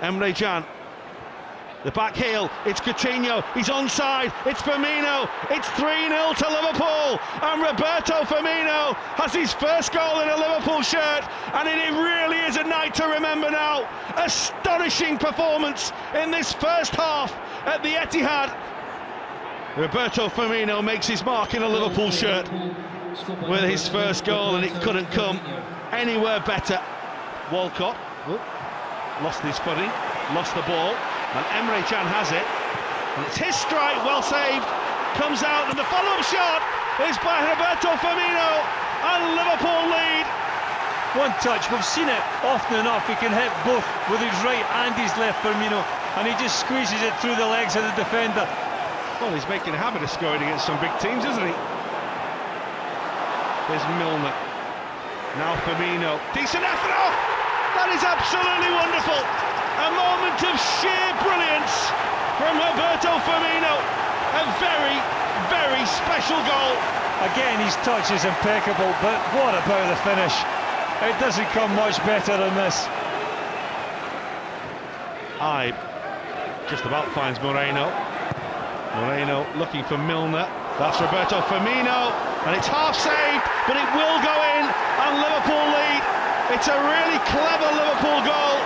Emre Can. The back heel, it's Coutinho, he's onside, it's Firmino, it's 3-0 to Liverpool, and Roberto Firmino has his first goal in a Liverpool shirt, and it really is a night to remember now. Astonishing performance in this first half at the Etihad. Roberto Firmino makes his mark in a Liverpool shirt with his first goal, and it couldn't come anywhere better. Walcott lost his footing, lost the ball, and Emre Can has it, and it's his strike, well saved, comes out, and the follow-up shot is by Roberto Firmino, and Liverpool lead. One touch, we've seen it often enough. He can hit both with his right and his left, Firmino, and he just squeezes it through the legs of the defender. Well, he's making a habit of scoring against some big teams, isn't he? There's Milner, now Firmino, decent effort, oh, that is absolutely wonderful. A moment of sheer brilliance from Roberto Firmino. A very, very special goal. Again, his touch is impeccable, but what about the finish? It doesn't come much better than this. Ibe just about finds Moreno. Moreno looking for Milner. That's Roberto Firmino, and it's half saved, but it will go in, and Liverpool lead. It's a really clever Liverpool goal,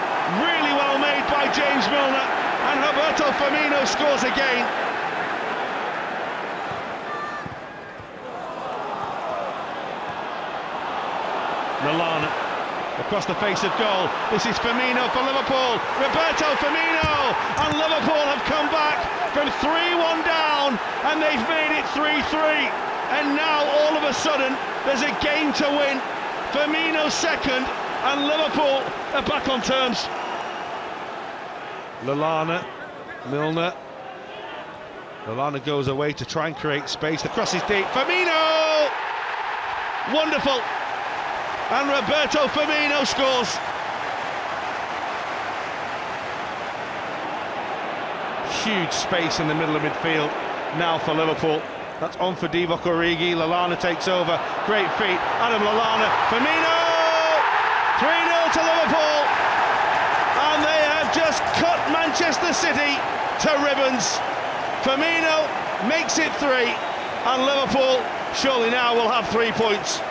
really well made by James Milner, and Roberto Firmino scores again. Lallana across the face of goal. This is Firmino for Liverpool. Roberto Firmino, and Liverpool have come back from 3-1 down, and they've made it 3-3. And now all of a sudden there's a game to win. Firmino second, and Liverpool are back on terms. Lallana, Milner. Lallana goes away to try and create space. The cross is deep. Firmino! Wonderful. And Roberto Firmino scores. Huge space in the middle of midfield now for Liverpool. That's on for Divock Origi. Lallana takes over. Great feet. Adam Lallana. Firmino! 3-0 to Liverpool. And they have just cut Manchester City to ribbons. Firmino makes it 3. And Liverpool surely now will have 3 points.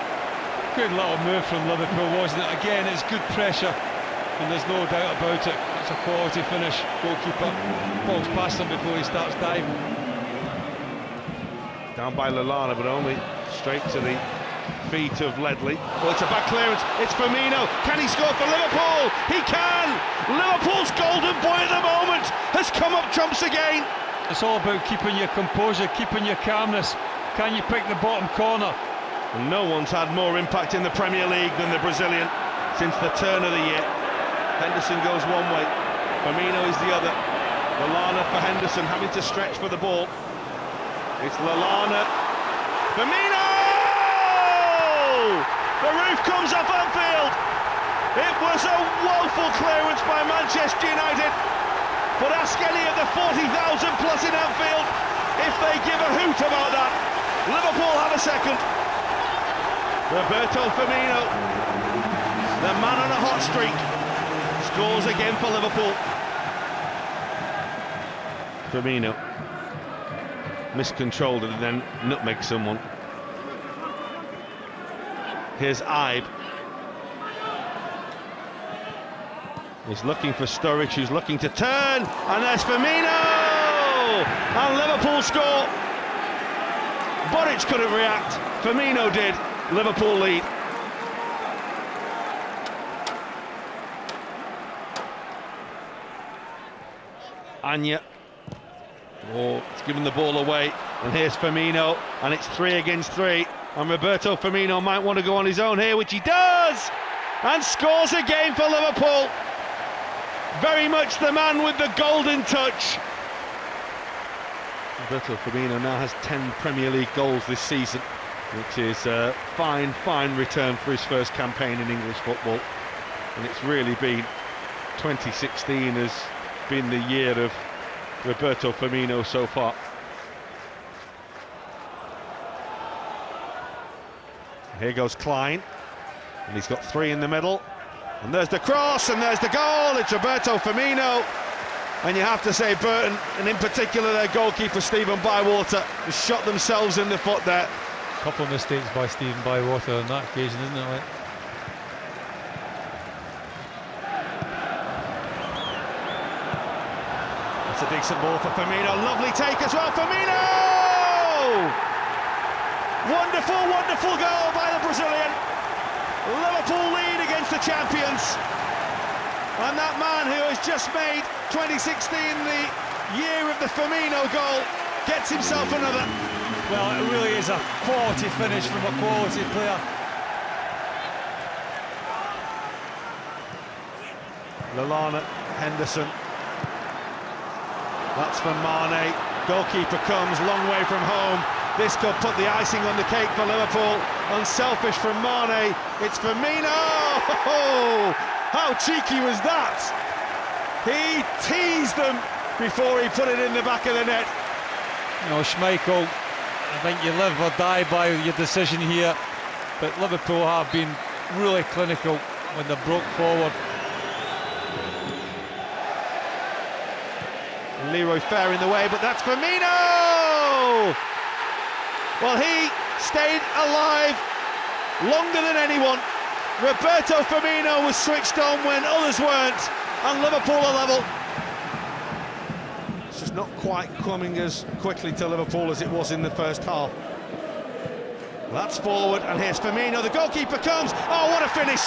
Good little move from Liverpool, wasn't it? Again, it's good pressure, and there's no doubt about it. It's a quality finish. Goalkeeper falls past him before he starts diving. Down by Lallana, but only straight to the feet of Ledley. Well, it's a back clearance. It's Firmino. Can he score for Liverpool? He can! Liverpool's golden boy at the moment has come up trumps again. It's all about keeping your composure, keeping your calmness. Can you pick the bottom corner? And no one's had more impact in the Premier League than the Brazilian since the turn of the year. Henderson goes one way, Firmino is the other. Lallana for Henderson, having to stretch for the ball. It's Lallana. Firmino! The roof comes off Anfield. It was a woeful clearance by Manchester United. But ask any of the 40,000 plus in Anfield if they give a hoot about that. Liverpool have a second. Roberto Firmino, the man on a hot streak, scores again for Liverpool. Firmino miscontrolled and then nutmegged someone. Here's Ibe. He's looking for Sturridge, who's looking to turn, and there's Firmino! And Liverpool score. Boric couldn't react, Firmino did. Liverpool lead. Anya. Oh, it's given the ball away, and here's Firmino, and it's 3 against 3, and Roberto Firmino might want to go on his own here, which he does, and scores again for Liverpool. Very much the man with the golden touch. Roberto Firmino now has 10 Premier League goals this season, which is a fine return for his first campaign in English football. And it's really been, 2016 has been the year of Roberto Firmino so far. Here goes Klein, and he's got 3 in the middle. And there's the cross, and there's the goal. It's Roberto Firmino. And you have to say Burton, and in particular their goalkeeper Stephen Bywater, has shot themselves in the foot there. Couple of mistakes by Stephen Bywater on that occasion, isn't it? Like? That's a decent ball for Firmino. Lovely take as well. Firmino! Wonderful, wonderful goal by the Brazilian. Liverpool lead against the champions. And that man who has just made 2016 the year of the Firmino goal gets himself another. Well, it really is a quality finish from a quality player. Lallana, Henderson. That's from Mane. Goalkeeper comes long way from home. This could put the icing on the cake for Liverpool. Unselfish from Mane. It's Firmino. Oh, how cheeky was that? He teased them before he put it in the back of the net. You know, Schmeichel, I think you live or die by your decision here, but Liverpool have been really clinical when they broke forward. Leroy Fair in the way, but that's Firmino! Well, he stayed alive longer than anyone. Roberto Firmino was switched on when others weren't, and Liverpool are level. It's just not quite coming as quickly to Liverpool as it was in the first half. That's forward, and here's Firmino. The goalkeeper comes. Oh, what a finish!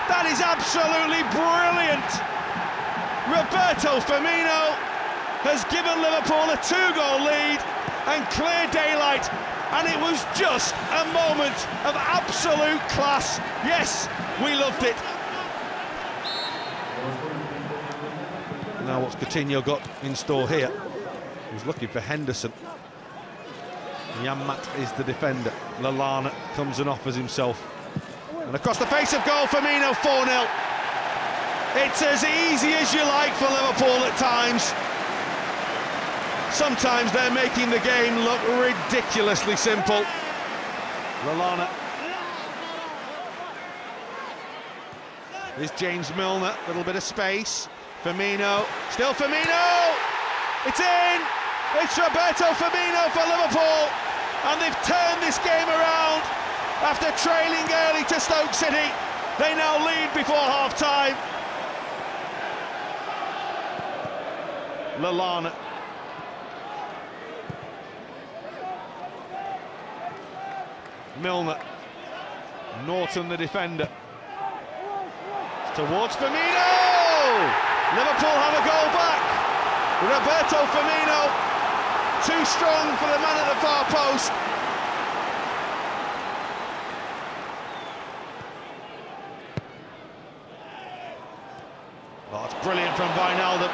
That is absolutely brilliant. Roberto Firmino has given Liverpool a 2-goal lead and clear daylight, and it was just a moment of absolute class. Yes, we loved it. Now what's Coutinho got in store here? He's looking for Henderson. Janmat is the defender. Lallana comes and offers himself. And across the face of goal, Firmino, 4-0. It's as easy as you like for Liverpool at times. Sometimes they're making the game look ridiculously simple. Lallana. There's James Milner, a little bit of space. Firmino, still Firmino! It's in! It's Roberto Firmino for Liverpool! And they've turned this game around. After trailing early to Stoke City, they now lead before half-time. Lallana. Milner. Norton, the defender. It's towards Firmino! Liverpool have a goal back. Roberto Firmino, too strong for the man at the far post. Oh, it's brilliant from Wijnaldum.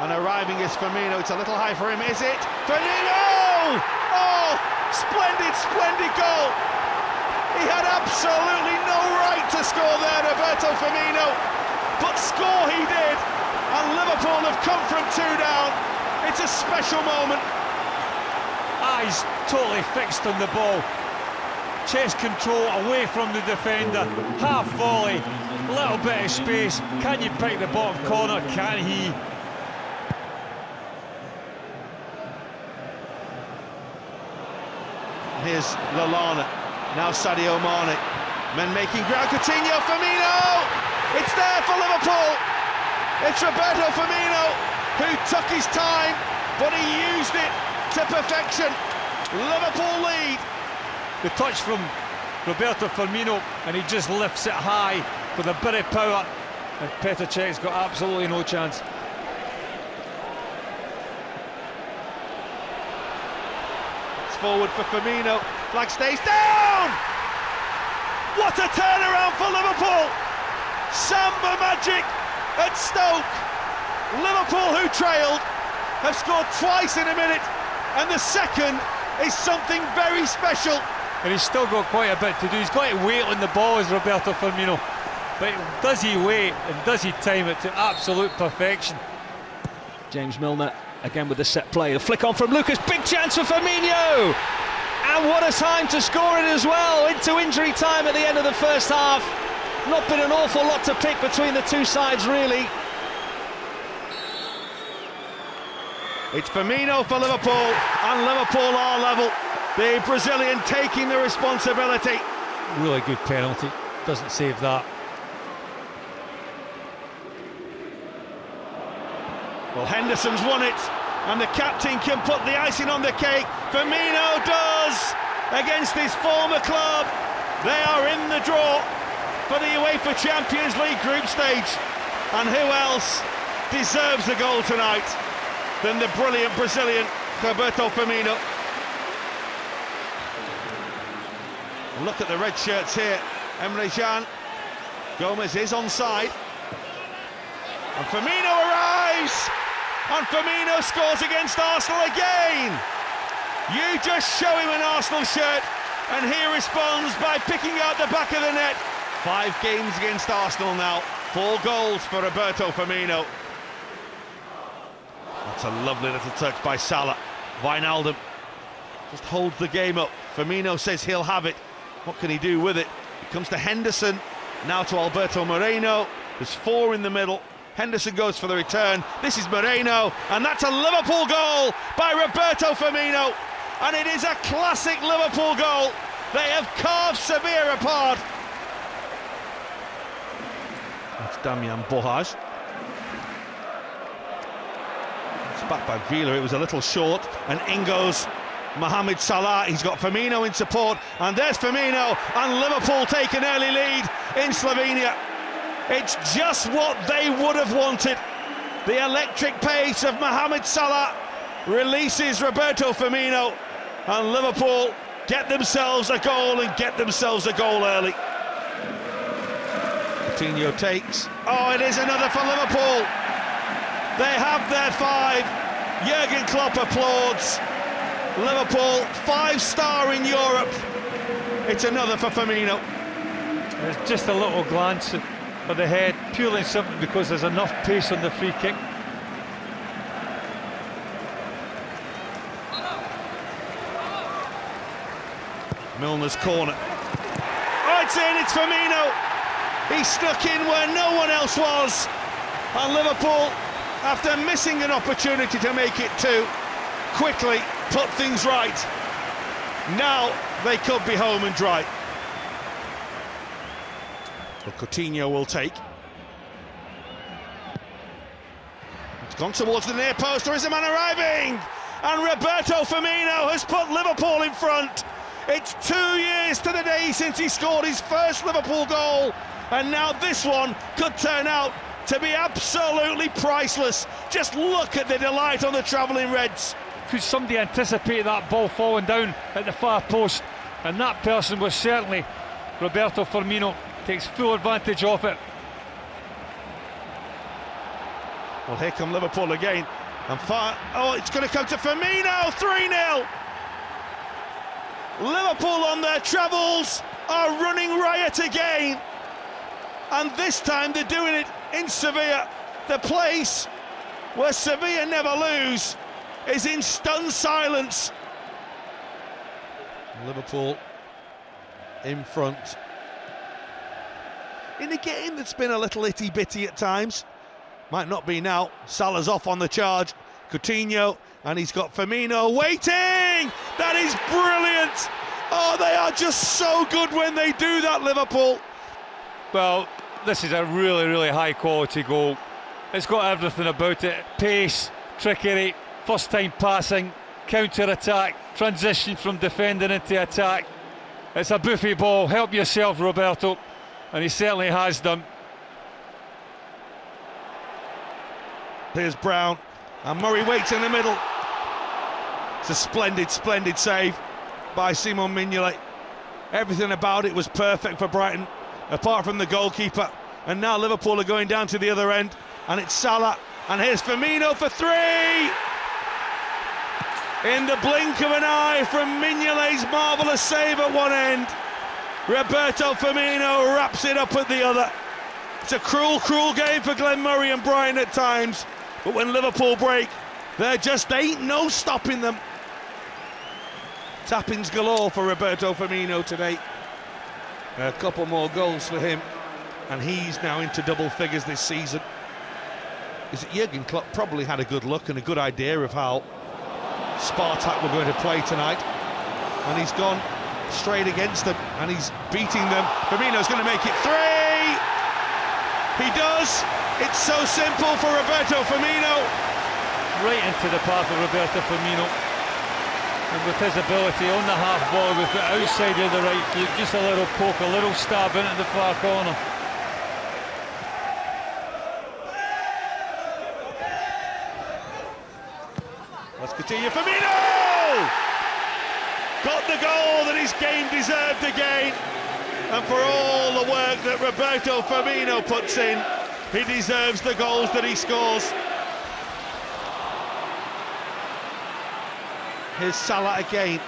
And arriving is Firmino. It's a little high for him, is it? Firmino! Oh, splendid, splendid goal. He had absolutely no right to score there, Roberto Firmino. But score he did. And Liverpool have come from 2 down. It's a special moment. Eyes totally fixed on the ball. Chest control away from the defender. Half volley, little bit of space. Can you pick the bottom corner? Can he? Here's Lallana. Now Sadio Mane. Men making ground. Coutinho, Firmino! It's there for Liverpool. It's Roberto Firmino who took his time, but he used it to perfection. Liverpool lead. The touch from Roberto Firmino, and he just lifts it high with a bit of power, and Petr Cech's got absolutely no chance. It's forward for Firmino. Flag stays down! What a turnaround for Liverpool! Samba magic at Stoke. Liverpool, who trailed, have scored twice in a minute, and the second is something very special. And he's still got quite a bit to do. He's got to wait on the ball as Roberto Firmino, but does he wait and does he time it to absolute perfection? James Milner again with the set play. The flick on from Lucas, big chance for Firmino, and what a time to score it as well, into injury time at the end of the first half. not been an awful lot to pick between the two sides, really. It's Firmino for Liverpool, and Liverpool are level. The Brazilian taking the responsibility. Really good penalty, doesn't save that. Well, Henderson's won it, and the captain can put the icing on the cake. Firmino does, against his former club. They are in the draw for the UEFA Champions League group stage. And who else deserves the goal tonight than the brilliant Brazilian Roberto Firmino? Look at the red shirts here. Emre Can. Gomez is onside. And Firmino arrives! And Firmino scores against Arsenal again! You just show him an Arsenal shirt and he responds by picking out the back of the net. 5 games against Arsenal now. 4 goals for Roberto Firmino. That's a lovely little touch by Salah. Wijnaldum just holds the game up. Firmino says he'll have it. What can he do with it? It comes to Henderson, now to Alberto Moreno. There's 4 in the middle. Henderson goes for the return. This is Moreno, and that's a Liverpool goal by Roberto Firmino. And it is a classic Liverpool goal. They have carved Sevilla apart. That's Damian Bohaj. It's back by Villa. It was a little short, and in goes Mohamed Salah. He's got Firmino in support, and there's Firmino, and Liverpool take an early lead in Slovenia. It's just what they would have wanted. The electric pace of Mohamed Salah releases Roberto Firmino, and Liverpool get themselves a goal, and get themselves a goal early. Coutinho takes. Oh, it is another for Liverpool. They have their 5. Jurgen Klopp applauds. Liverpool 5-star in Europe. It's another for Firmino. It's just a little glance at the head, purely and simply because there's enough pace on the free kick. Milner's corner. Oh, it's in, it's Firmino. He snuck in where no one else was. And Liverpool, after missing an opportunity to make it 2, quickly put things right. Now they could be home and dry. Well, Coutinho will take. It's gone towards the near post. There is a man arriving, and Roberto Firmino has put Liverpool in front. It's 2 years to the day since he scored his first Liverpool goal, and now this one could turn out to be absolutely priceless. Just look at the delight on the travelling Reds. Could somebody anticipate that ball falling down at the far post? And that person was certainly Roberto Firmino. Takes full advantage of it. Well, here come Liverpool again. And oh, it's going to come to Firmino. 3-0. Liverpool on their travels are running riot again. And this time they're doing it in Sevilla. The place where Sevilla never lose is in stunned silence. Liverpool in front. In a game that's been a little itty-bitty at times. Might not be now. Salah's off on the charge. Coutinho, and he's got Firmino waiting! That is brilliant! Oh, they are just so good when they do that, Liverpool. Well, this is a really, really high-quality goal. It's got everything about it. Pace, trickery, first-time passing, counter-attack, transition from defending into attack. It's a buffy ball. Help yourself, Roberto. And he certainly has done. Here's Brown, and Murray waits in the middle. It's a splendid, splendid save by Simon Mignolet. Everything about it was perfect for Brighton, apart from the goalkeeper. And now Liverpool are going down to the other end, and it's Salah, and here's Firmino for 3! In the blink of an eye from Mignolet's marvellous save at one end, Roberto Firmino wraps it up at the other. It's a cruel, cruel game for Glenn Murray and Brighton at times, but when Liverpool break, there just ain't no stopping them. Tappings galore for Roberto Firmino today. A couple more goals for him and he's now into double figures this season. Is it Jurgen Klopp probably had a good look and a good idea of how Spartak were going to play tonight, and he's gone straight against them and he's beating them. Firmino's going to make it 3. He does. It's so simple for Roberto Firmino. Right into the path of Roberto Firmino, and with his ability on the half volley with the outside of the right foot, just a little poke, a little stab into the far corner. Let's continue. Firmino got the goal that his game deserved again, and for all the work that Roberto Firmino puts in, he deserves the goals that he scores. Here's Salah again.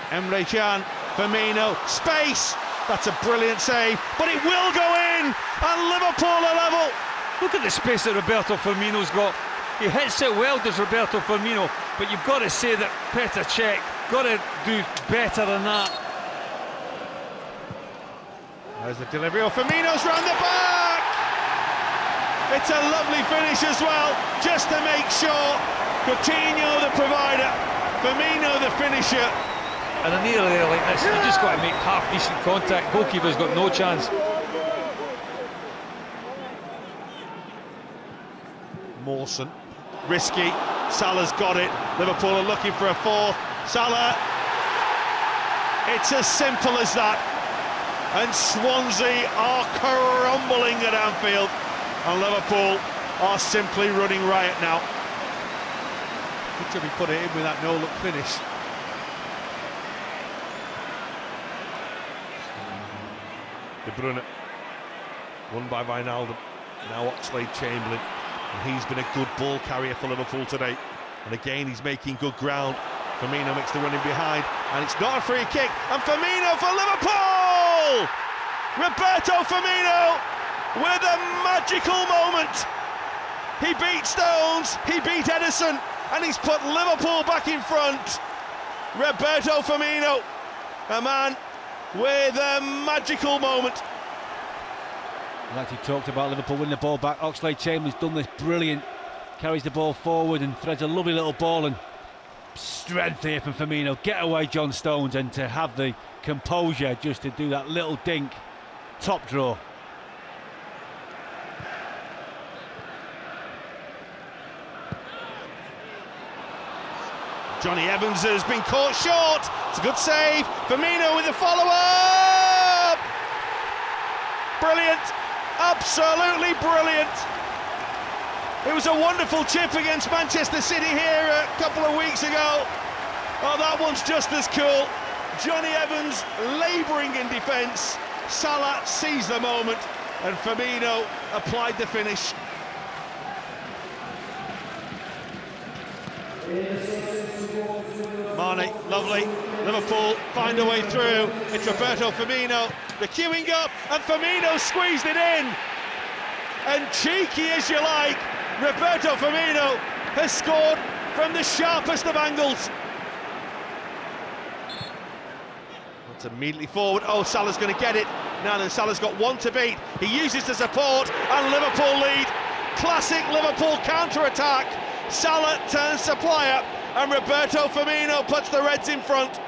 Emre Can, Firmino, space. That's a brilliant save, but it will go in, and Liverpool are level. Look at the space that Roberto Firmino's got. He hits it well, does Roberto Firmino, but you've got to say that Petr Cech got to do better than that. There's the delivery. Oh, Firmino's round the back. It's a lovely finish as well, just to make sure. Coutinho the provider, Firmino the finisher. And in the area like this, you just got to make half-decent contact. Goalkeeper's got no chance. Mawson, risky. Salah's got it. Liverpool are looking for a fourth. Salah. It's as simple as that. And Swansea are crumbling at Anfield, and Liverpool are simply running riot now. Could be put it in with that no-look finish. De Bruyne, won by Wijnaldum. Now Oxlade-Chamberlain, and he's been a good ball carrier for Liverpool today. And again, he's making good ground. Firmino makes the running behind, and it's not a free kick. And Firmino for Liverpool! Roberto Firmino with a magical moment. He beat Stones, he beat Ederson, and he's put Liverpool back in front. Roberto Firmino, a man with a magical moment. Like you talked about, Liverpool winning the ball back. Oxlade-Chamberlain's done this brilliant. Carries the ball forward and threads a lovely little ball, and strength here from Firmino. Get away John Stones, and to have the composure just to do that little dink. Top draw. Johnny Evans has been caught short. It's a good save. Firmino with the follow-up. Brilliant. Absolutely brilliant. It was a wonderful chip against Manchester City here a couple of weeks ago. Oh, that one's just as cool. Johnny Evans labouring in defence. Salah sees the moment, and Firmino applied the finish. Mane, lovely. Liverpool find a way through. It's Roberto Firmino. The queuing up, and Firmino squeezed it in. And cheeky as you like, Roberto Firmino has scored from the sharpest of angles. That's immediately forward. Oh, Salah's going to get it. Now then, Salah's got one to beat. He uses the support, and Liverpool lead. Classic Liverpool counter-attack. Salah turns supplier, and Roberto Firmino puts the Reds in front.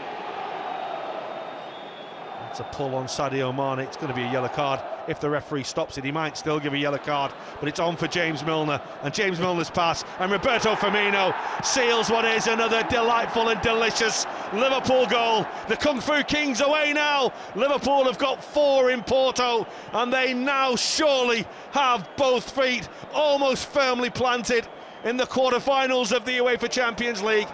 That's a pull on Sadio Mane. It's going to be a yellow card. If the referee stops it, he might still give a yellow card, but it's on for James Milner, and James Milner's pass, and Roberto Firmino seals what is another delightful and delicious Liverpool goal. The Kung Fu Kings away now. Liverpool have got 4 in Porto, and they now surely have both feet almost firmly planted in the quarter-finals of the UEFA Champions League.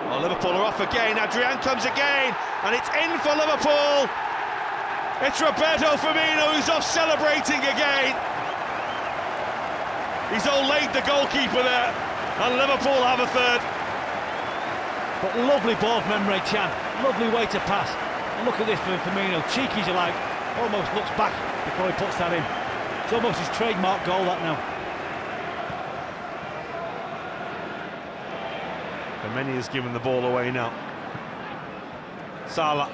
Oh, Liverpool are off again. Adrian comes again, and it's in for Liverpool. It's Roberto Firmino who's off celebrating again. He's all-laid the goalkeeper there, and Liverpool have a third. But lovely ball from Emre Can. Lovely way to pass. And look at this for Firmino. Cheeky as you like. Almost looks back before he puts that in. It's almost his trademark goal, that now. Firmino has given the ball away now. Salah,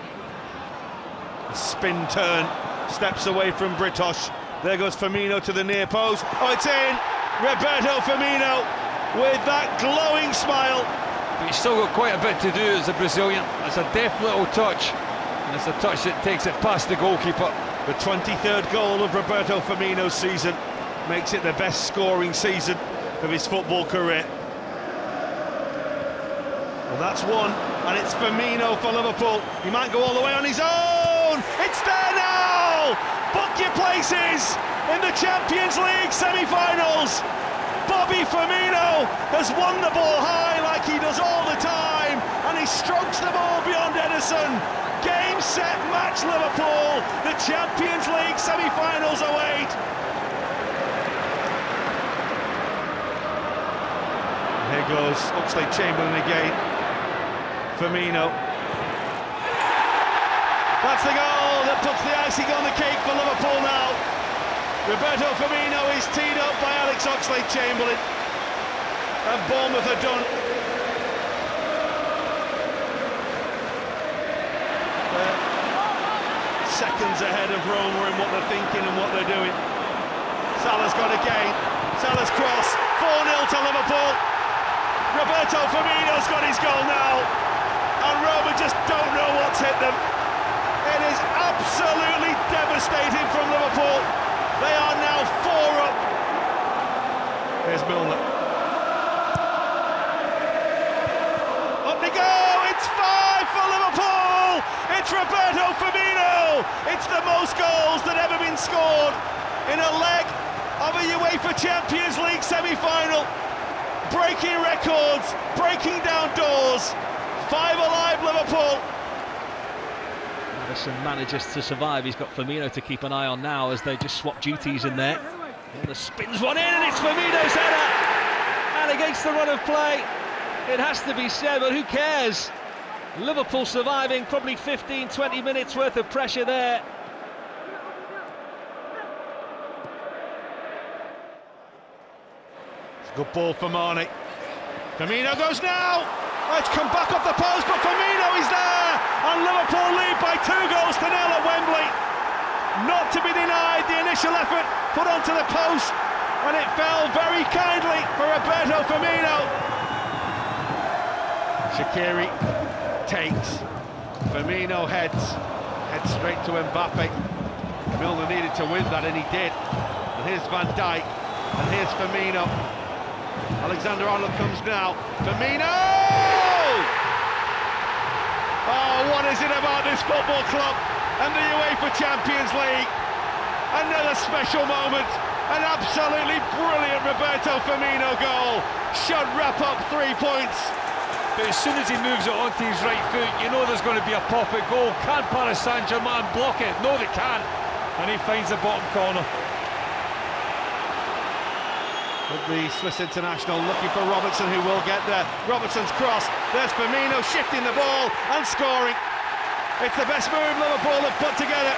a spin turn, steps away from Britosh. There goes Firmino to the near post. Oh, it's in! Roberto Firmino with that glowing smile. But he's still got quite a bit to do as a Brazilian. It's a deft little touch, and it's a touch that takes it past the goalkeeper. The 23rd goal of Roberto Firmino's season makes it the best scoring season of his football career. Well, that's one, and it's Firmino for Liverpool. He might go all the way on his own. It's there now! Book your places in the Champions League semi-finals. Bobby Firmino has won the ball high like he does all the time, and he strokes the ball beyond Edison. Game, set, match, Liverpool. The Champions League semi-finals await. Here goes Oxlade-Chamberlain again. Firmino. That's the goal that puts the icing on the cake for Liverpool now. Roberto Firmino is teed up by Alex Oxlade-Chamberlain, and Bournemouth are done. Seconds ahead of Roma in what they're thinking and what they're doing. Salah's got a gain. Salah's cross. 4-0 to Liverpool. Roberto Firmino's got his goal now, and Roma just don't know what's hit them. It is absolutely devastating from Liverpool. They are now 4 up. There's Milner. Up they go! It's 5 for Liverpool! It's Roberto Firmino! It's the most goals that ever been scored in a leg of a UEFA Champions League semi-final. Breaking records, breaking down doors. 5 alive, Liverpool. Madison manages to survive. He's got Firmino to keep an eye on now as they just swap duties in there. Milner spins one in, and it's Firmino's header. And against the run of play, it has to be said, but who cares? Liverpool surviving, probably 15-20 minutes worth of pressure there. It's a good ball for Mane. Firmino goes now. It's come back off the post, but Firmino is there, and Liverpool lead by 2-0 at Wembley. Not to be denied, the initial effort put onto the post, and it fell very kindly for Roberto Firmino. Shaqiri takes. Firmino heads straight to Mbappe. Milner needed to win that, and he did. And here's Van Dijk, and here's Firmino. Alexander-Arnold comes now. Firmino! Oh, what is it about this football club and the UEFA Champions League? Another special moment. An absolutely brilliant Roberto Firmino goal. Should wrap up 3 points. But as soon as he moves it onto his right foot, you know there's going to be a pop-it goal. Can Paris Saint-Germain block it? No, they can't. And he finds the bottom corner. With the Swiss international looking for Robertson, who will get there. Robertson's cross. There's Firmino shifting the ball and scoring. It's the best move Liverpool have put together.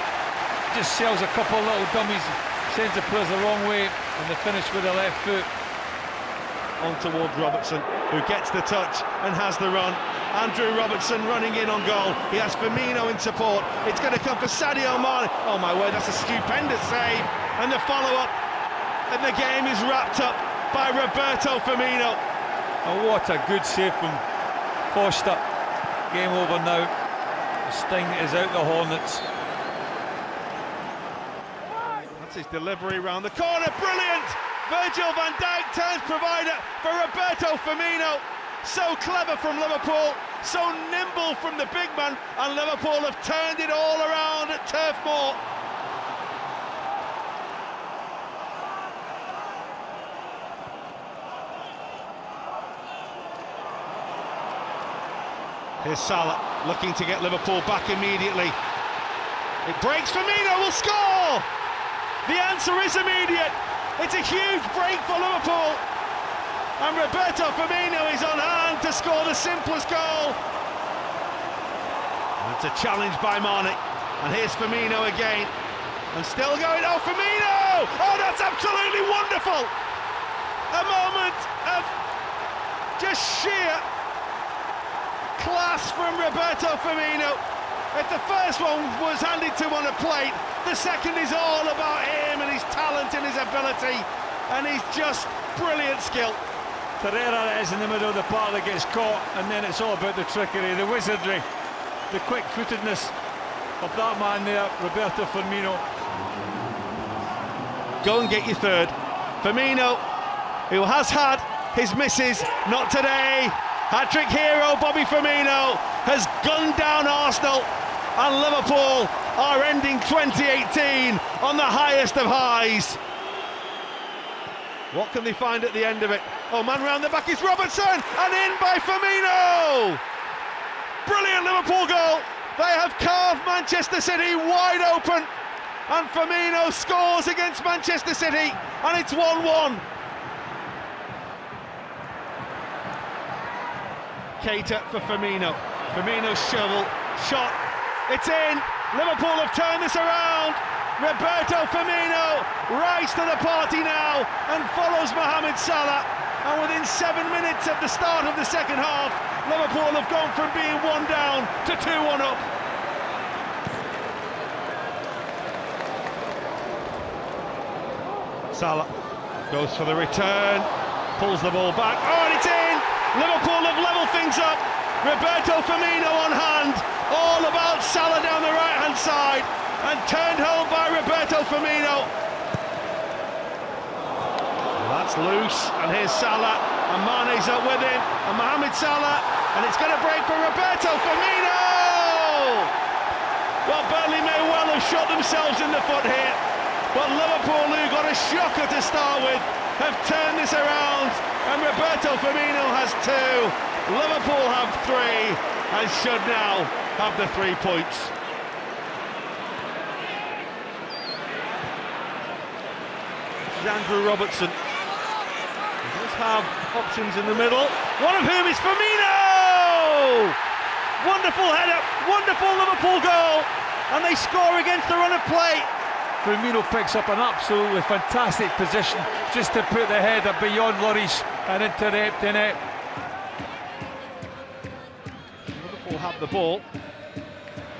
Just sells a couple of little dummies, sends the players the wrong way, and they finish with the left foot. On towards Robertson, who gets the touch and has the run. Andrew Robertson running in on goal. He has Firmino in support. It's going to come for Sadio Mane. Oh my word, that's a stupendous save. And the follow-up. And the game is wrapped up by Roberto Firmino. Oh, what a good save from Foster. Game over now. The sting is out the Hornets. That's his delivery round the corner. Brilliant! Virgil van Dijk turns provider for Roberto Firmino. So clever from Liverpool, so nimble from the big man, and Liverpool have turned it all around at Turf Moor. Here's Salah looking to get Liverpool back immediately. It breaks. Firmino will score! The answer is immediate. It's a huge break for Liverpool. And Roberto Firmino is on hand to score the simplest goal. And it's a challenge by Mane. And here's Firmino again. And still going. Oh, Firmino! Oh, that's absolutely wonderful! A moment of just sheer Class from Roberto Firmino. If the first one was handed to him on a plate, the second is all about him and his talent and his ability, and he's just brilliant skill. Pereira is in the middle of the park that gets caught, and then it's all about the trickery, the wizardry, the quick-footedness of that man there, Roberto Firmino. Go and get your third. Firmino, who has had his misses, not today. Hat-trick hero Bobby Firmino has gunned down Arsenal, and Liverpool are ending 2018 on the highest of highs. What can they find at the end of it? Oh, man round the back is Robertson, and in by Firmino! Brilliant Liverpool goal. They have carved Manchester City wide open, and Firmino scores against Manchester City, and it's 1-1. Keita for Firmino. Firmino's shovel, shot, it's in. Liverpool have turned this around. Roberto Firmino rise to the party now and follows Mohamed Salah. And within 7 minutes at the start of the second half, Liverpool have gone from being 1 down to 2-1 up. Salah goes for the return, pulls the ball back, oh, and it's in! Liverpool have levelled things up. Roberto Firmino on hand, all about Salah down the right-hand side, and turned home by Roberto Firmino. That's loose, and here's Salah, and Mane's up with him, and Mohamed Salah, and it's going to break for Roberto Firmino! Well, Burnley may well have shot themselves in the foot here, but Liverpool, who got a shocker to start with, have turned this around, and Roberto Firmino has 2, Liverpool have 3, and should now have the 3 points. Andrew Robertson. He does have options in the middle, one of whom is Firmino! Wonderful header, wonderful Liverpool goal, and they score against the run of play. Firmino picks up an absolutely fantastic position just to put the header beyond Lloris and into the empty net. Liverpool have the ball.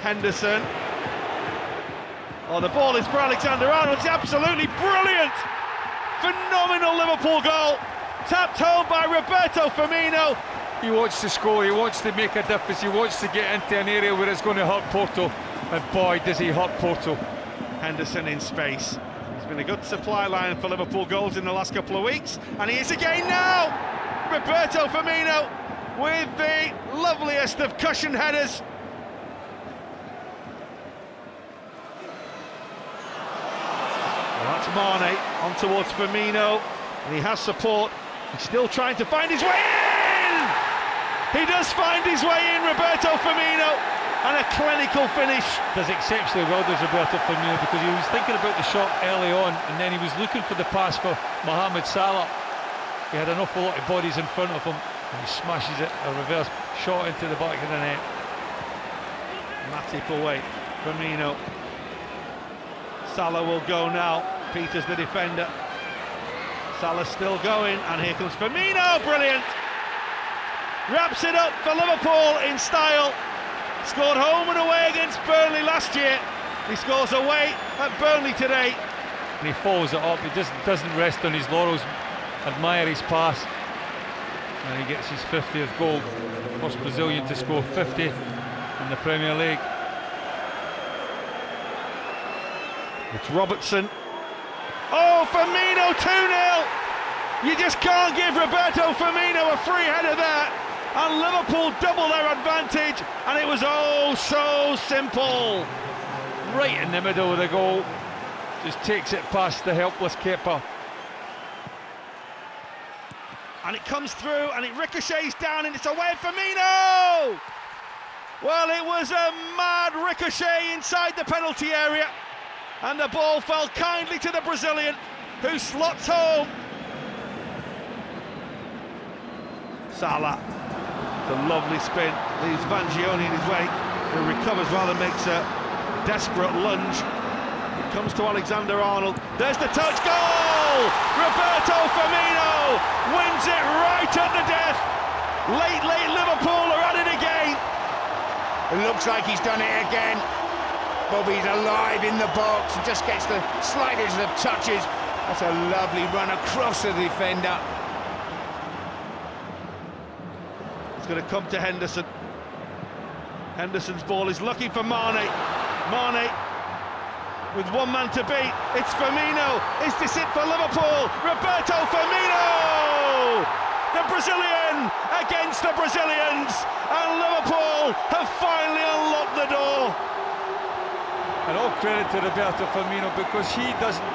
Henderson. Oh, the ball is for Alexander-Arnold. It's absolutely brilliant! Phenomenal Liverpool goal, tapped home by Roberto Firmino. He wants to score, he wants to make a difference, he wants to get into an area where it's going to hurt Porto, and boy does he hurt Porto. Henderson in space. He's been a good supply line for Liverpool goals in the last couple of weeks, and he is again now. Roberto Firmino with the loveliest of cushioned headers. Well, that's Mane on towards Firmino, and he has support. He's still trying to find his way in! He does find his way in, Roberto Firmino, and a clinical finish. Does exceptionally well, does Roberto Firmino, because he was thinking about the shot early on, and then he was looking for the pass for Mohamed Salah. He had an awful lot of bodies in front of him, and he smashes it, a reverse shot into the back of the net. Matip away, Firmino. Salah will go now. Peters the defender. Salah still going, and here comes Firmino, brilliant! Wraps it up for Liverpool in style. Scored home and away against Burnley last year. He scores away at Burnley today. And he follows it up, he just doesn't rest on his laurels. Admire his pass. And he gets his 50th goal. First Brazilian to score 50 in the Premier League. It's Robertson. Oh, Firmino 2-0! You just can't give Roberto Firmino a free header there. And Liverpool double their advantage, and it was oh so simple. Right in the middle of the goal. Just takes it past the helpless keeper. And it comes through, and it ricochets down, and it's away from Firmino! Well, it was a mad ricochet inside the penalty area, and the ball fell kindly to the Brazilian, who slots home. Salah, the lovely spin, leaves Vangioni in his wake, who recovers rather, makes a desperate lunge. It comes to Alexander-Arnold, there's the touch, goal! Roberto Firmino wins it right at the death. Late Liverpool are at it again, It looks like he's done it again. Bobby's alive in the box, just gets the slightest of touches. That's a lovely run across the defender. It's going to come to Henderson. Henderson's ball is looking for Mane. Mane with one man to beat. It's Firmino. Is this it for Liverpool? Roberto Firmino! The Brazilian against the Brazilians. And Liverpool have finally unlocked the door. And all credit to Roberto Firmino, because he doesn't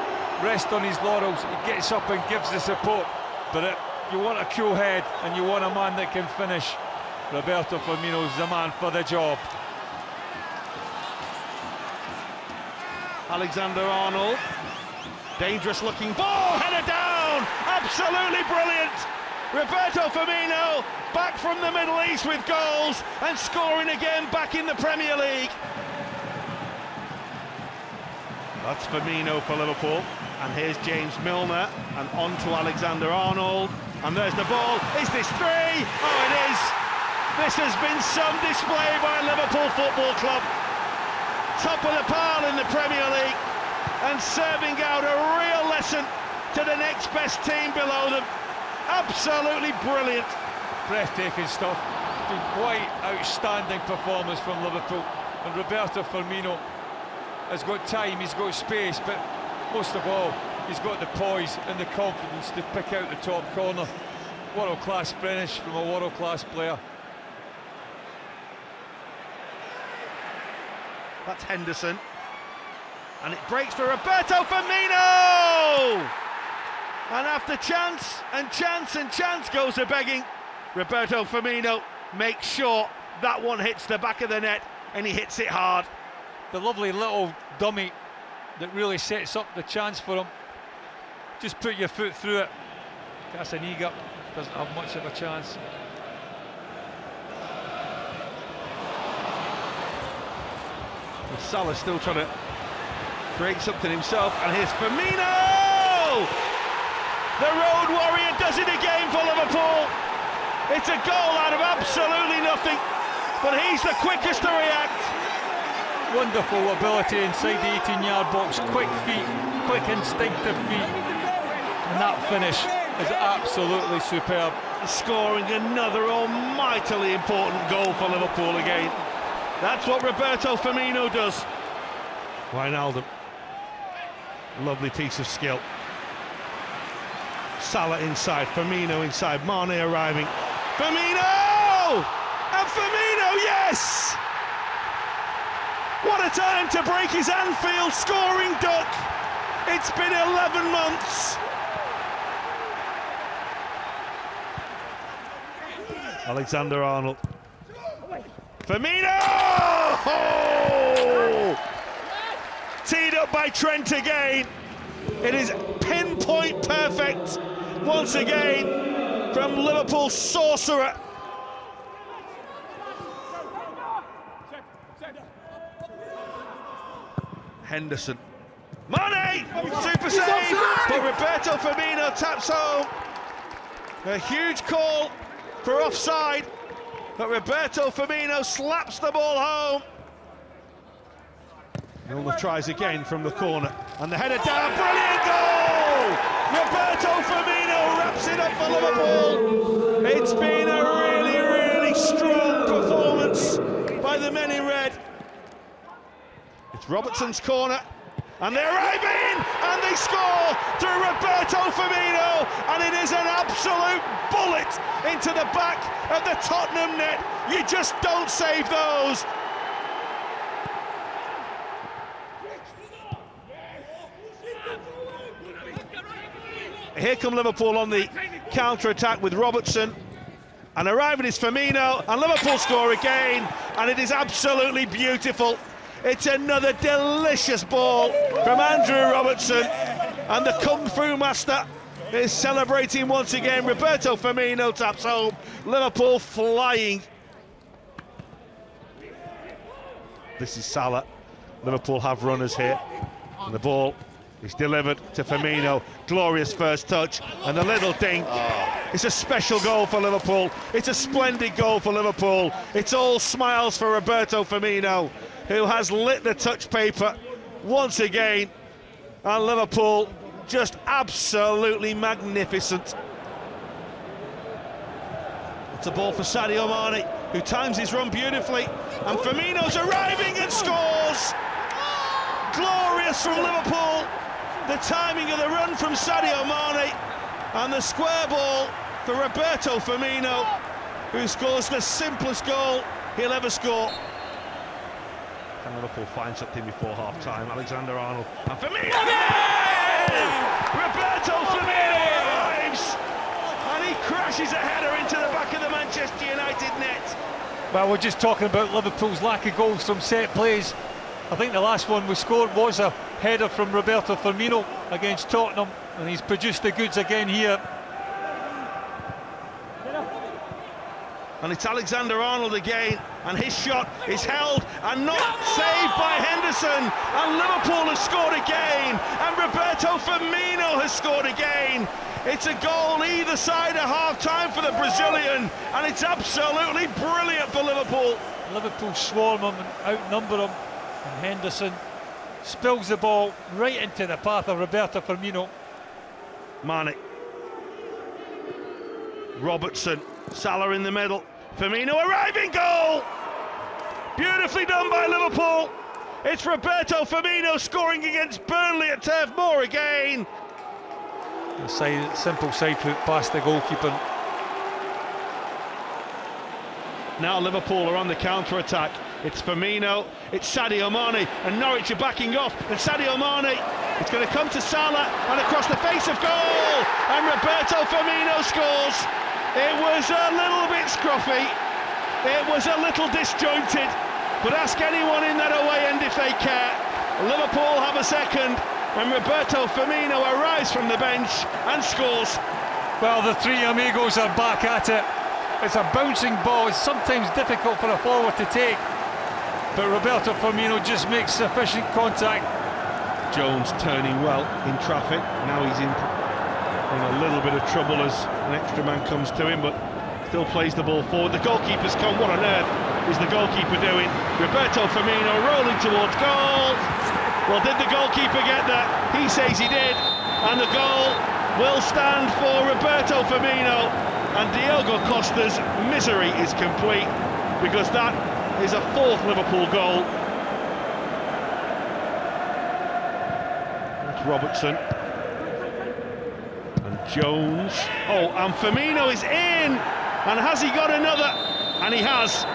rest on his laurels. He gets up and gives the support. But you want a cool head and you want a man that can finish. Roberto Firmino's the man for the job. Alexander-Arnold, dangerous looking ball, header down, absolutely brilliant. Roberto Firmino back from the Middle East with goals and scoring again back in the Premier League. That's Firmino for Liverpool, and here's James Milner, and on to Alexander-Arnold, and there's the ball. Is this three? Oh, it is. This has been some display by Liverpool Football Club. Top of the pile in the Premier League and serving out a real lesson to the next best team below them. Absolutely brilliant. Breathtaking stuff. It's been quite outstanding performance from Liverpool, and Roberto Firmino has got time, he's got space, but most of all he's got the poise and the confidence to pick out the top corner. World-class finish from a world-class player. That's Henderson, and it breaks for Roberto Firmino! And after chance and chance and chance goes a begging, Roberto Firmino makes sure that one hits the back of the net, and he hits it hard. The lovely little dummy that really sets up the chance for him. Just put your foot through it. Casaniga doesn't have much of a chance. Salah's still trying to create something himself, and here's Firmino! The road warrior does it again for Liverpool. It's a goal out of absolutely nothing, but he's the quickest to react. Wonderful ability inside the 18-yard box, quick feet, quick instinctive feet, and that finish is absolutely superb. Scoring another almightily important goal for Liverpool again. That's what Roberto Firmino does. Wijnaldum, lovely piece of skill. Salah inside, Firmino inside, Mane arriving. Firmino! And Firmino, yes! What a time to break his Anfield scoring duck. It's been 11 months. Alexander-Arnold. Firmino! Oh! Teed up by Trent again. It is pinpoint perfect once again from Liverpool's sorcerer. Henderson. Mane! Super save! But Roberto Firmino taps home. A huge call for offside. But Roberto Firmino slaps the ball home. Milner tries again from the corner, and the header down, brilliant goal! Roberto Firmino wraps it up for Liverpool. It's been a really, really strong performance by the men in red. It's Robertson's corner, and they arrive in, and they score through Roberto Firmino, and it is an absolute bullet into the back of the Tottenham net. You just don't save those. Here come Liverpool on the counter-attack with Robertson, and arriving is Firmino, and Liverpool score again, and it is absolutely beautiful. It's another delicious ball from Andrew Robertson, and the Kung Fu master is celebrating once again. Roberto Firmino taps home, Liverpool flying. This is Salah. Liverpool have runners here, and the ball It's delivered to Firmino, glorious first touch, and the little dink. It's a special goal for Liverpool. It's a splendid goal for Liverpool. It's all smiles for Roberto Firmino, who has lit the touch paper once again, and Liverpool just absolutely magnificent. It's a ball for Sadio Mane, who times his run beautifully, and Firmino's arriving and scores! Glorious from Liverpool. The timing of the run from Sadio Mane, and the square ball for Roberto Firmino, who scores the simplest goal he'll ever score. Can Liverpool find something before half-time? Alexander-Arnold and Firmino! Roberto Firmino arrives, and he crashes a header into the back of the Manchester United net. Well, we're just talking about Liverpool's lack of goals from set plays. I think the last one we scored was a header from Roberto Firmino against Tottenham, and he's produced the goods again here. And it's Alexander-Arnold again, and his shot is held and not saved by Henderson, and Liverpool has scored again, and Roberto Firmino has scored again. It's a goal either side at half-time for the Brazilian, and it's absolutely brilliant for Liverpool. Liverpool swarm him and outnumber him, and Henderson spills the ball right into the path of Roberto Firmino. Mane, Robertson, Salah in the middle, Firmino arriving, goal! Beautifully done by Liverpool. It's Roberto Firmino scoring against Burnley at Turf Moor again. Simple side foot past the goalkeeper. Now Liverpool are on the counter-attack. It's Firmino, it's Sadio Mane, and Norwich are backing off, and Sadio Mane, it's going to come to Salah, and across the face of goal, and Roberto Firmino scores. It was a little bit scruffy, it was a little disjointed, but ask anyone in that away end if they care. Liverpool have a second, and Roberto Firmino arrives from the bench and scores. Well, the three amigos are back at it. It's a bouncing ball, it's sometimes difficult for a forward to take, but Roberto Firmino just makes sufficient contact. Jones turning well in traffic. Now he's in a little bit of trouble as an extra man comes to him, but still plays the ball forward. The goalkeeper's come. What on earth is the goalkeeper doing? Roberto Firmino rolling towards goal. Well, did the goalkeeper get that? He says he did, and the goal will stand for Roberto Firmino, and Diogo Costa's misery is complete, because that is a fourth Liverpool goal. That's Robertson and Jones. Oh, and Firmino is in, and has he got another? And he has.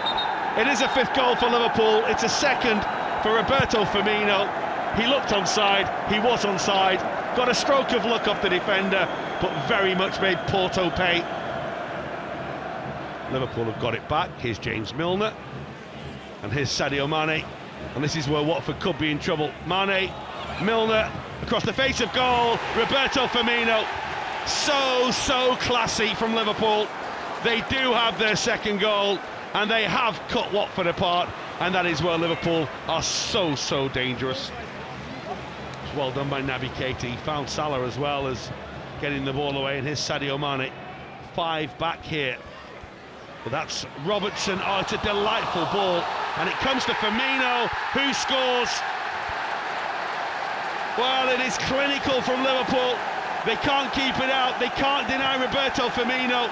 It is a fifth goal for Liverpool. It's a second for Roberto Firmino. He looked onside, he was onside, got a stroke of luck off the defender, but very much made Porto pay. Liverpool have got it back. Here's James Milner, and here's Sadio Mane, and this is where Watford could be in trouble. Mane, Milner, across the face of goal, Roberto Firmino. So classy from Liverpool. They do have their second goal, and they have cut Watford apart, and that is where Liverpool are so dangerous. It's well done by Naby Keita. He found Salah as well as getting the ball away, and here's Sadio Mane. 5 back here. But that's Robertson. Oh, it's a delightful ball, and it comes to Firmino, who scores. Well, it is clinical from Liverpool. They can't keep it out. They can't deny Roberto Firmino.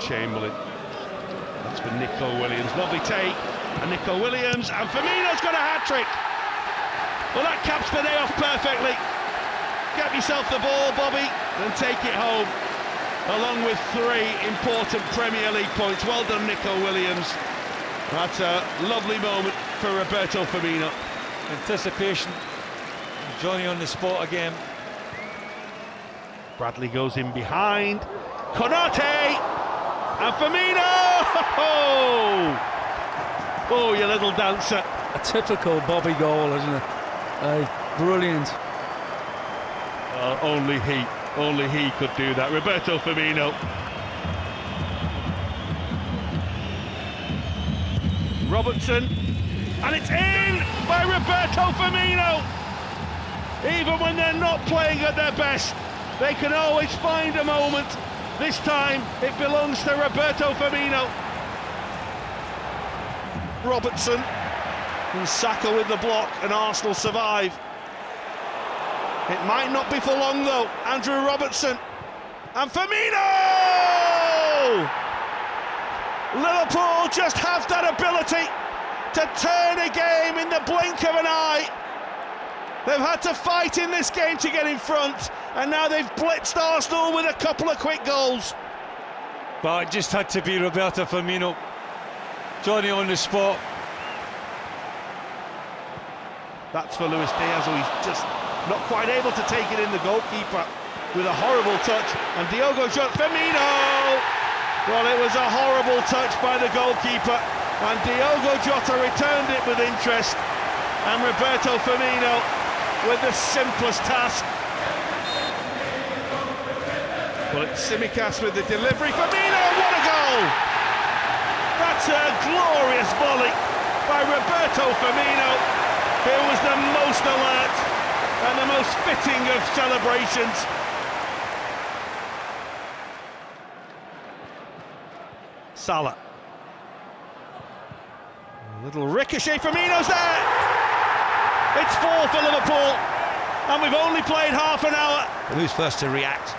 Chamberlain. That's for Nico Williams. Lovely take, and Nico Williams, and Firmino's got a hat-trick. Well, that caps the day off perfectly. Get yourself the ball, Bobby, and take it home, along with 3 important Premier League points. Well done, Nico Williams. That's a lovely moment for Roberto Firmino. Anticipation, Johnny on the spot again. Bradley goes in behind, Konate, and Firmino! Oh, you little dancer. A typical Bobby goal, isn't it? Brilliant. Only he could do that. Roberto Firmino. Robertson, and it's in by Roberto Firmino. Even when they're not playing at their best, they can always find a moment. This time it belongs to Roberto Firmino. Robertson and Saka with the block, and Arsenal survive. It might not be for long though. Andrew Robertson and Firmino! Liverpool just have that ability to turn a game in the blink of an eye. They've had to fight in this game to get in front, and now they've blitzed Arsenal with a couple of quick goals. But it just had to be Roberto Firmino. Johnny on the spot. That's for Luis Diaz, who he's just not quite able to take it in. The goalkeeper with a horrible touch, and Diogo Jota, Firmino! Well, it was a horrible touch by the goalkeeper, and Diogo Jota returned it with interest, and Roberto Firmino with the simplest task. Well, it's Tsimikas with the delivery. Firmino, what a goal! That's a glorious volley by Roberto Firmino, who was the most alert and the most fitting of celebrations. Salah. A little ricochet, Firmino's there! It's 4 for Liverpool, and we've only played half an hour. Who's first to react?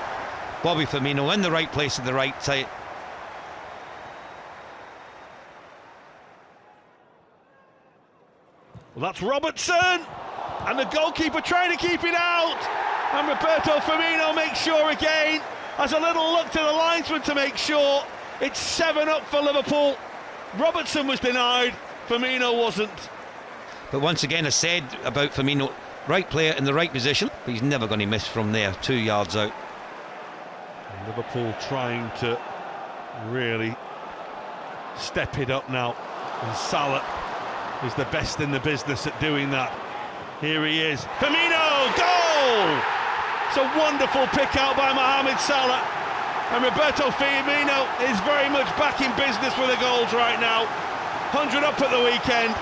Bobby Firmino in the right place at the right time. Well, that's Robertson, and the goalkeeper trying to keep it out, and Roberto Firmino makes sure again, has a little look to the linesman to make sure. It's 7-up for Liverpool. Robertson was denied, Firmino wasn't. But once again, I said about Firmino, right player in the right position, but he's never going to miss from there, 2 yards out. And Liverpool trying to really step it up now, and Salah is the best in the business at doing that. Here he is, Firmino, goal! It's a wonderful pick out by Mohamed Salah, and Roberto Firmino is very much back in business with the goals right now. 100 up at the weekend.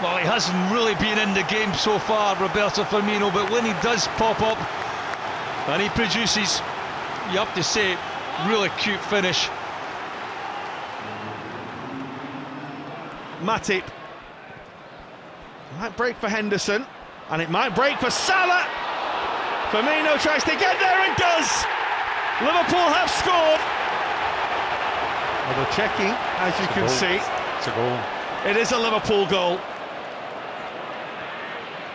Well, he hasn't really been in the game so far, Roberto Firmino, but when he does pop up and he produces, you have to say, really cute finish. Matip. Might break for Henderson, and it might break for Salah. Firmino tries to get there and does. Liverpool have scored. Well, they're checking, as you can see. It's a goal. It is a Liverpool goal.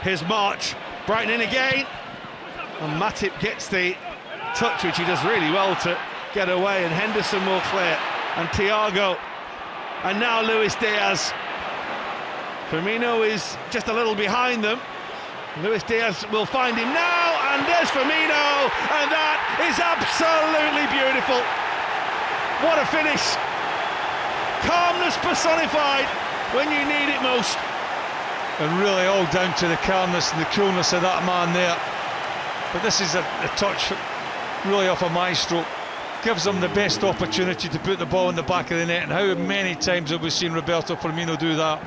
Here's March, Brighton in again, and Matip gets the touch, which he does really well to get away, and Henderson will clear, and Thiago, and now Luis Diaz. Firmino is just a little behind them. Luis Diaz will find him now, and there's Firmino, and that is absolutely beautiful. What a finish. Calmness personified when you need it most. And really all down to the calmness and the coolness of that man there. But this is a touch really off a maestro. Gives them the best opportunity to put the ball in the back of the net, and how many times have we seen Roberto Firmino do that?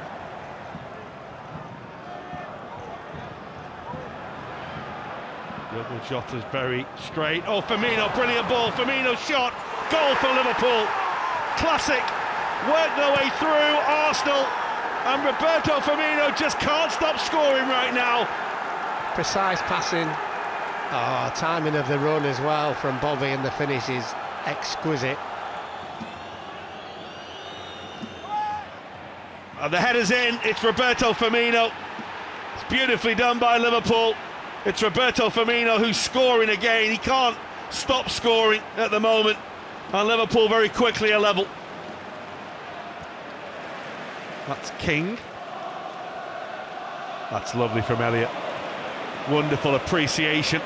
Diogo Jota's very straight. Oh, Firmino, brilliant ball. Firmino shot. Goal for Liverpool. Classic. Worked their way through Arsenal. And Roberto Firmino just can't stop scoring right now. Precise passing. Oh, timing of the run as well from Bobby, and the finish is exquisite. And the header's in. It's Roberto Firmino. It's beautifully done by Liverpool. It's Roberto Firmino who's scoring again. He can't stop scoring at the moment. And Liverpool very quickly are level. That's King. That's lovely from Elliott. Wonderful appreciation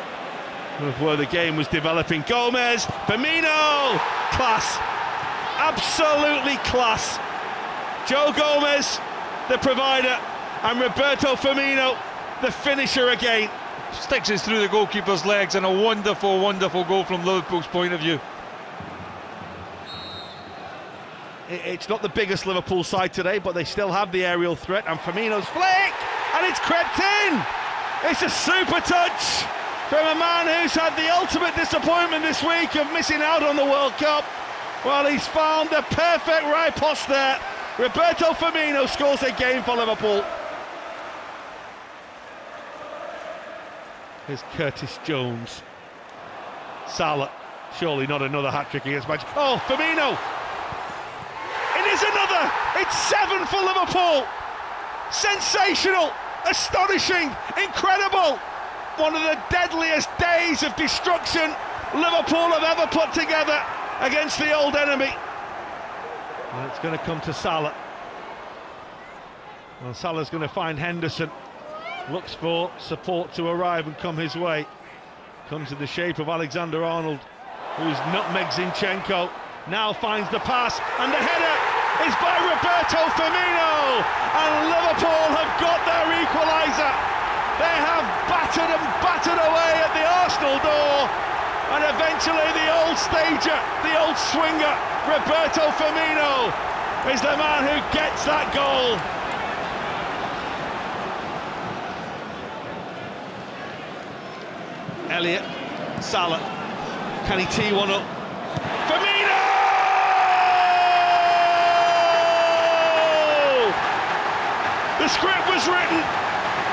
of where the game was developing. Gomez, Firmino, class. Absolutely class. Joe Gomez, the provider, and Roberto Firmino, the finisher again. Sticks it through the goalkeeper's legs, and a wonderful, wonderful goal from Liverpool's point of view. It's not the biggest Liverpool side today, but they still have the aerial threat, and Firmino's flick, and it's crept in. It's a super touch from a man who's had the ultimate disappointment this week of missing out on the World Cup. Well, he's found the perfect right post there. Roberto Firmino scores a game for Liverpool. Here's Curtis Jones. Salah, surely not another hat-trick against Manchester. Oh, Firmino! It is another! It's 7 for Liverpool! Sensational! Astonishing! Incredible! One of the deadliest days of destruction Liverpool have ever put together against the old enemy. And it's going to come to Salah. Well, Salah's going to find Henderson. Looks for support to arrive and come his way. Comes in the shape of Alexander-Arnold, who's nutmegs Zinchenko. Now finds the pass, and the header is by Roberto Firmino. And Liverpool have got their equaliser. They have battered and battered away at the Arsenal door. And eventually the old stager, the old swinger, Roberto Firmino is the man who gets that goal. Elliott, Salah, can he tee one up? Firmino! The script was written,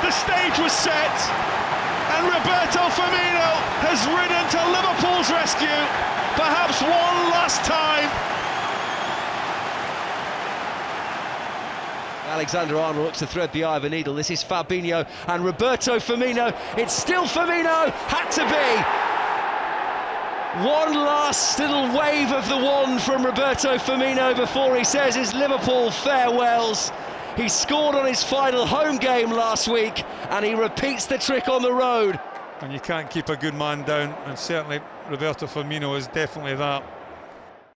the stage was set, and Roberto Firmino has ridden to Liverpool's rescue, perhaps one last time. Alexander-Arnold looks to thread the eye of a needle. This is Fabinho and Roberto Firmino. It's still Firmino, had to be. One last little wave of the wand from Roberto Firmino before he says his Liverpool farewells. He scored on his final home game last week, and he repeats the trick on the road. And you can't keep a good man down, and certainly Roberto Firmino is definitely that.